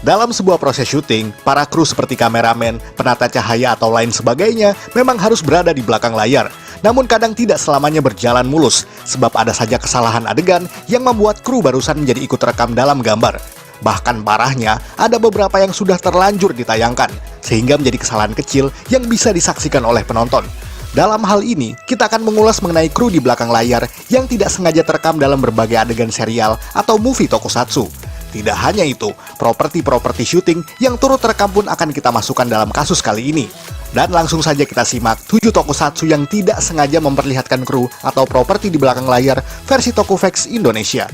Dalam sebuah proses syuting, para kru seperti kameramen, penata cahaya atau lain sebagainya memang harus berada di belakang layar. Namun kadang tidak selamanya berjalan mulus, sebab ada saja kesalahan adegan yang membuat kru barusan menjadi ikut rekam dalam gambar. Bahkan parahnya, ada beberapa yang sudah terlanjur ditayangkan, sehingga menjadi kesalahan kecil yang bisa disaksikan oleh penonton. Dalam hal ini, kita akan mengulas mengenai kru di belakang layar yang tidak sengaja terekam dalam berbagai adegan serial atau movie tokusatsu. Tidak hanya itu, properti-properti syuting yang turut terekam pun akan kita masukkan dalam kasus kali ini. Dan langsung saja kita simak 7 tokusatsu yang tidak sengaja memperlihatkan kru atau properti di belakang layar versi Tokufax Indonesia.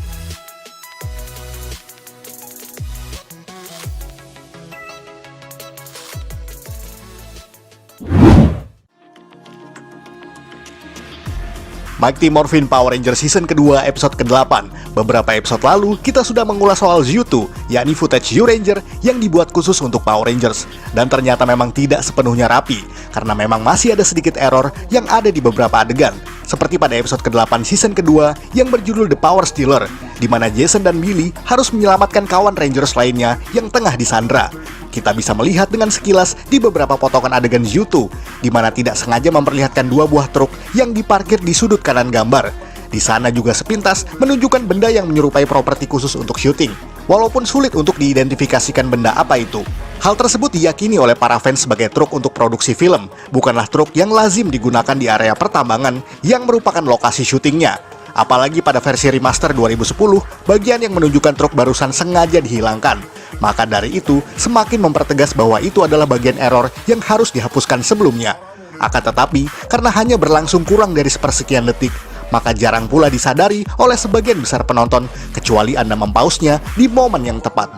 Mighty Morphin Power Rangers Season kedua episode ke-8. Beberapa episode lalu, kita sudah mengulas soal Zyuto, yakni footage Zyuranger yang dibuat khusus untuk Power Rangers. Dan ternyata memang tidak sepenuhnya rapi, karena memang masih ada sedikit error yang ada di beberapa adegan. Seperti pada episode ke-8 season kedua yang berjudul The Power Stealer, di mana Jason dan Billy harus menyelamatkan kawan Rangers lainnya yang tengah disandra. Kita bisa melihat dengan sekilas di beberapa potongan adegan Zyuto, di mana tidak sengaja memperlihatkan 2 buah truk yang diparkir di sudut kanan gambar. Di sana juga sepintas menunjukkan benda yang menyerupai properti khusus untuk syuting, walaupun sulit untuk diidentifikasikan benda apa itu. Hal tersebut diyakini oleh para fans sebagai truk untuk produksi film, bukanlah truk yang lazim digunakan di area pertambangan yang merupakan lokasi syutingnya. Apalagi pada versi remaster 2010, bagian yang menunjukkan truk barusan sengaja dihilangkan. Maka dari itu, semakin mempertegas bahwa itu adalah bagian error yang harus dihapuskan sebelumnya. Akan tetapi, karena hanya berlangsung kurang dari sepersekian detik, maka jarang pula disadari oleh sebagian besar penonton, kecuali Anda mempausnya di momen yang tepat.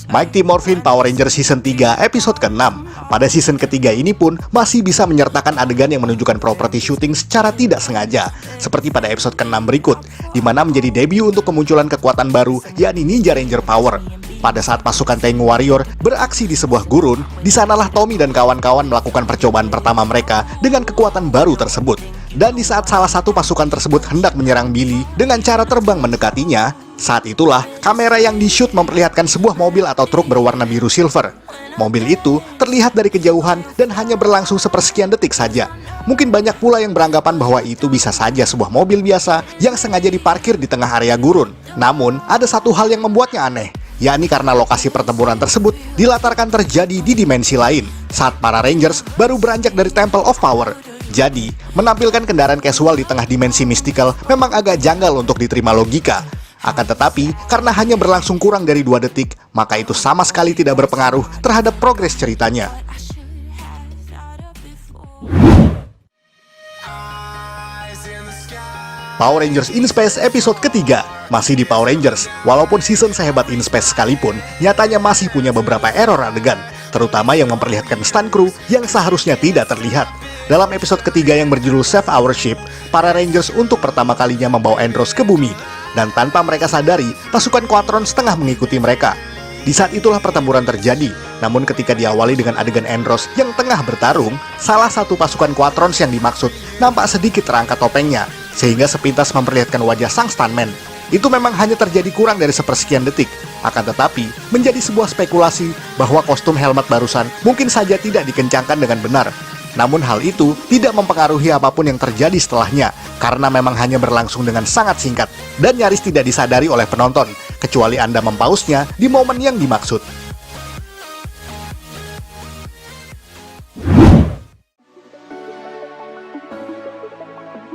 Mighty Morphin Power Rangers Season 3 episode ke-6. Pada season ketiga ini pun masih bisa menyertakan adegan yang menunjukkan properti syuting secara tidak sengaja, seperti pada episode ke-6 berikut, di mana menjadi debut untuk kemunculan kekuatan baru, yakni Ninja Ranger Power. Pada saat pasukan Tengu Warrior beraksi di sebuah gurun, di sanalah Tommy dan kawan-kawan melakukan percobaan pertama mereka dengan kekuatan baru tersebut. Dan di saat salah satu pasukan tersebut hendak menyerang Billy dengan cara terbang mendekatinya, saat itulah kamera yang di-shoot memperlihatkan sebuah mobil atau truk berwarna biru silver. Mobil itu terlihat dari kejauhan dan hanya berlangsung sepersekian detik saja. Mungkin banyak pula yang beranggapan bahwa itu bisa saja sebuah mobil biasa yang sengaja diparkir di tengah area gurun. Namun, ada satu hal yang membuatnya aneh, yakni karena lokasi pertempuran tersebut dilatarkan terjadi di dimensi lain, saat para Rangers baru beranjak dari Temple of Power. Jadi, menampilkan kendaraan casual di tengah dimensi mystical memang agak janggal untuk diterima logika. Akan tetapi, karena hanya berlangsung kurang dari 2 detik, maka itu sama sekali tidak berpengaruh terhadap progres ceritanya. Power Rangers in Space episode ketiga. Masih di Power Rangers, walaupun season sehebat in Space sekalipun, nyatanya masih punya beberapa error adegan, terutama yang memperlihatkan stunt crew yang seharusnya tidak terlihat. Dalam episode ketiga yang berjudul Save Our Ship, para Rangers untuk pertama kalinya membawa Andros ke bumi, dan tanpa mereka sadari, pasukan Quatron setengah mengikuti mereka. Di saat itulah pertempuran terjadi, namun ketika diawali dengan adegan Andros yang tengah bertarung, salah satu pasukan Quatrons yang dimaksud nampak sedikit terangkat topengnya, sehingga sepintas memperlihatkan wajah sang stuntman. Itu memang hanya terjadi kurang dari sepersekian detik, akan tetapi menjadi sebuah spekulasi bahwa kostum helmet barusan mungkin saja tidak dikencangkan dengan benar. Namun hal itu tidak mempengaruhi apapun yang terjadi setelahnya, karena memang hanya berlangsung dengan sangat singkat dan nyaris tidak disadari oleh penonton, kecuali Anda mempausnya di momen yang dimaksud.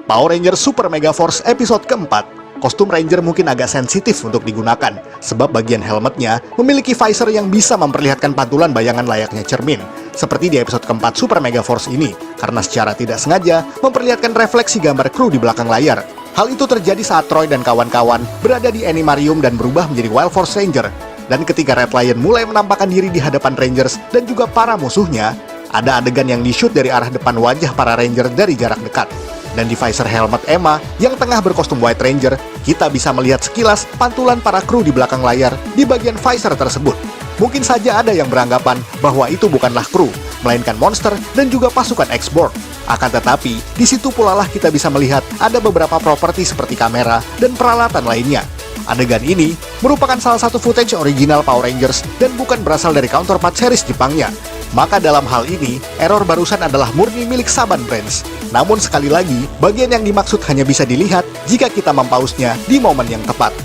Power Rangers Super Mega Force episode keempat. Kostum Ranger mungkin agak sensitif untuk digunakan, sebab bagian helmetnya memiliki visor yang bisa memperlihatkan pantulan bayangan layaknya cermin, seperti di episode keempat Super Mega Force ini, karena secara tidak sengaja memperlihatkan refleksi gambar kru di belakang layar. Hal itu terjadi saat Troy dan kawan-kawan berada di Animarium dan berubah menjadi Wild Force Ranger. Dan ketika Red Lion mulai menampakkan diri di hadapan Rangers dan juga para musuhnya, ada adegan yang di-shoot dari arah depan wajah para Ranger dari jarak dekat. Dan di visor helmet Emma yang tengah berkostum White Ranger, kita bisa melihat sekilas pantulan para kru di belakang layar di bagian visor tersebut. Mungkin saja ada yang beranggapan bahwa itu bukanlah kru, melainkan monster dan juga pasukan X-Borg. Akan tetapi, di situ pula lah kita bisa melihat ada beberapa properti seperti kamera dan peralatan lainnya. Adegan ini merupakan salah satu footage original Power Rangers dan bukan berasal dari counterpart series Jepangnya. Maka dalam hal ini, error barusan adalah murni milik Saban Brands. Namun sekali lagi, bagian yang dimaksud hanya bisa dilihat jika kita mempausnya di momen yang tepat.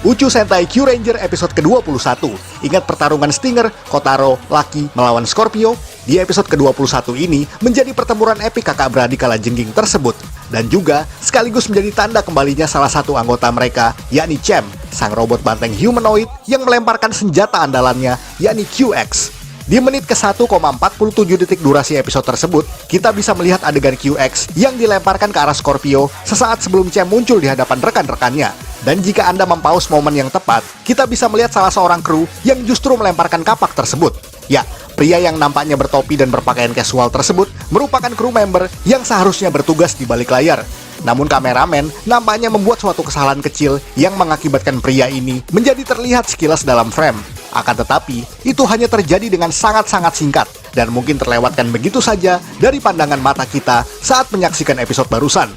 Uchu Sentai Kyuranger episode ke-21. Ingat pertarungan Stinger, Kotaro, Lucky melawan Scorpio? Di episode ke-21 ini menjadi pertempuran epik kakak beradik kalajengking tersebut. Dan juga sekaligus menjadi tanda kembalinya salah satu anggota mereka, yakni Chem, sang robot banteng humanoid yang melemparkan senjata andalannya, yakni QX. Di menit ke-1,47 detik durasi episode tersebut, kita bisa melihat adegan QX yang dilemparkan ke arah Scorpio sesaat sebelum Chem muncul di hadapan rekan-rekannya. Dan jika Anda mempaus momen yang tepat, kita bisa melihat salah seorang kru yang justru melemparkan kapak tersebut. Ya, pria yang nampaknya bertopi dan berpakaian casual tersebut merupakan kru member yang seharusnya bertugas di balik layar. Namun kameramen nampaknya membuat suatu kesalahan kecil yang mengakibatkan pria ini menjadi terlihat sekilas dalam frame. Akan tetapi, itu hanya terjadi dengan sangat-sangat singkat dan mungkin terlewatkan begitu saja dari pandangan mata kita saat menyaksikan episode barusan.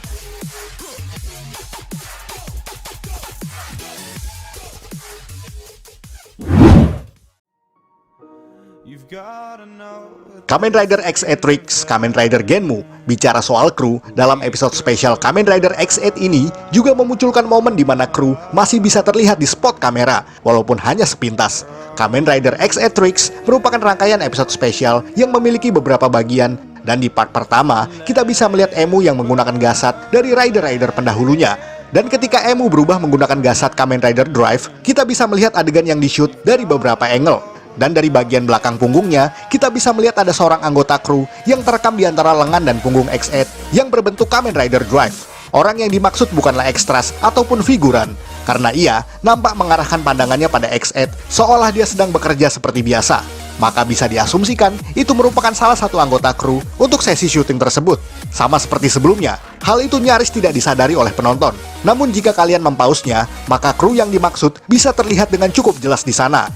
Kamen Rider X Atrix, Kamen Rider Genmu, bicara soal kru, dalam episode spesial Kamen Rider X8 ini juga memunculkan momen di mana kru masih bisa terlihat di spot kamera, walaupun hanya sepintas. Kamen Rider X Atrix merupakan rangkaian episode spesial yang memiliki beberapa bagian, dan di part pertama, kita bisa melihat Emu yang menggunakan gasat dari Rider-Rider pendahulunya. Dan ketika Emu berubah menggunakan gasat Kamen Rider Drive, kita bisa melihat adegan yang di-shoot dari beberapa angle. Dan dari bagian belakang punggungnya, kita bisa melihat ada seorang anggota kru yang terekam di antara lengan dan punggung X8 yang berbentuk Kamen Rider Drive. Orang yang dimaksud bukanlah ekstras ataupun figuran, karena ia nampak mengarahkan pandangannya pada X8 seolah dia sedang bekerja seperti biasa. Maka bisa diasumsikan itu merupakan salah satu anggota kru untuk sesi syuting tersebut. Sama seperti sebelumnya, hal itu nyaris tidak disadari oleh penonton. Namun jika kalian mempausnya, maka kru yang dimaksud bisa terlihat dengan cukup jelas di sana.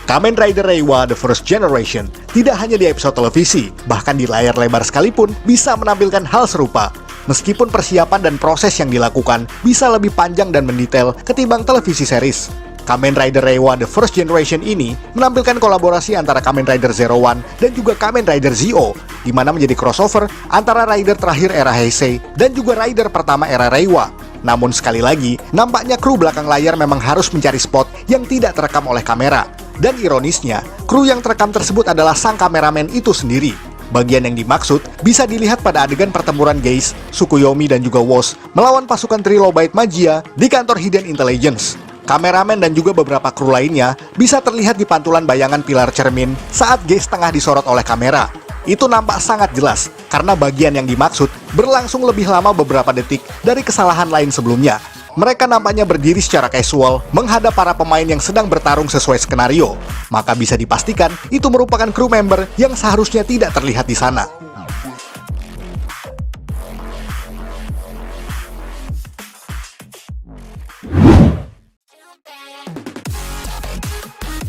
Kamen Rider Reiwa The First Generation tidak hanya di episode televisi, bahkan di layar lebar sekalipun bisa menampilkan hal serupa. Meskipun persiapan dan proses yang dilakukan bisa lebih panjang dan mendetail ketimbang televisi series. Kamen Rider Reiwa The First Generation ini menampilkan kolaborasi antara Kamen Rider Zero One dan juga Kamen Rider Zio, di mana menjadi crossover antara Rider terakhir era Heisei dan juga Rider pertama era Reiwa. Namun sekali lagi, nampaknya kru belakang layar memang harus mencari spot yang tidak terekam oleh kamera. Dan ironisnya, kru yang terekam tersebut adalah sang kameramen itu sendiri. Bagian yang dimaksud bisa dilihat pada adegan pertempuran Geis, Tsukuyomi dan juga Woz melawan pasukan Trilobite Magia di kantor Hidden Intelligence. Kameramen dan juga beberapa kru lainnya bisa terlihat di pantulan bayangan pilar cermin saat Geis tengah disorot oleh kamera. Itu nampak sangat jelas, karena bagian yang dimaksud berlangsung lebih lama beberapa detik dari kesalahan lain sebelumnya. Mereka nampaknya berdiri secara casual menghadap para pemain yang sedang bertarung sesuai skenario. Maka bisa dipastikan itu merupakan kru member yang seharusnya tidak terlihat di sana.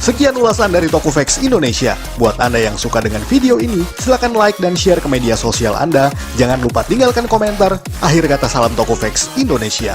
Sekian ulasan dari Tokuvex Indonesia. Buat Anda yang suka dengan video ini, silahkan like dan share ke media sosial Anda. Jangan lupa tinggalkan komentar. Akhir kata, salam Tokuvex Indonesia.